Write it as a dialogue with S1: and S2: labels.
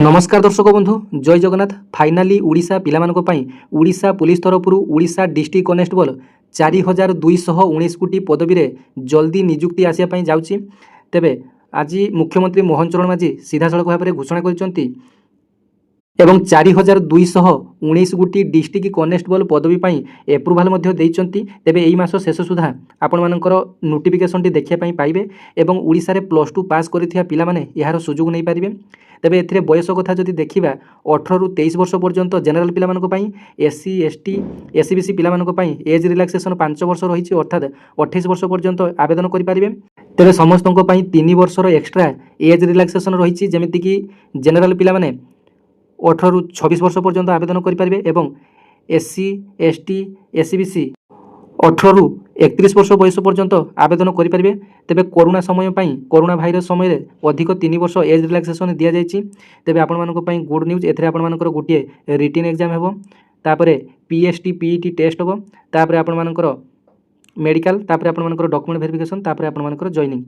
S1: नमस्कार दर्शक बंधु जय जगन्नाथ। फाइनाली ओडिशा पिलामानक पई ओडिशा पुलिस तरफरु ओडिशा डिस्ट्रिक्ट कनेस्टेबल 4219 कोटी पदवी रे जल्दी नियुक्ति आसिया पई जाउची। तेबे आज मुख्यमंत्री मोहन चरण माझी सीधा सड़क भाव में घोषणा करचंती एवं 4219 गोटी डिस्ट्रिक्ट कनेस्टेबल पदवी पई एप्रुवाल मध्य देइचंती। तेबे एई मास शेष सुधा आपण मानकर नोटिफिकेशन टी देखिया पई पाइबे एवं ओडिशा रे +2 पास करिथिया पिला माने यार सुजोग नै पारिबे। तेबे एथिरे बयस कथा जदि देखिबा 18 रु 23 वर्ष पर्यंत जनरल पिला मानक पई, एससी एसटी एससीबीसी पिला मानक पई एज रिलैक्सेशन 5 वर्ष रहिछि अर्थात 28 वर्ष पर्यंत आवेदन करि पारिबे। तेबे समस्तक पई 3 वर्षर एक्स्ट्रा एज रिलैक्सेशन रहिछि जेमिति कि जनरल पिला माने 18 रु 26 वर्ष पर्यंत आवेदन करें एवं एससी एसटी एससीबीसी 18 रु 31 वर्ष बयस पर्यंत आवेदन करें। तेबे कोरोना समय कोरोना भाइरस समय अधिक 3 वर्ष एज रिलैक्सेशन दि जाइए। तेबे आपण मानक पई गुड न्यूज एथरे आपण मानकर गोटे रिटन एग्जाम हेबो, तापरे पीएसटी पीईटी टेस्ट हेबो, तापरे आपण मानकर मेडिकल, तापरे आपण मानकर डॉक्यूमेंट वेरिफिकेशन, तापरे आपण मानकर जॉइनिंग।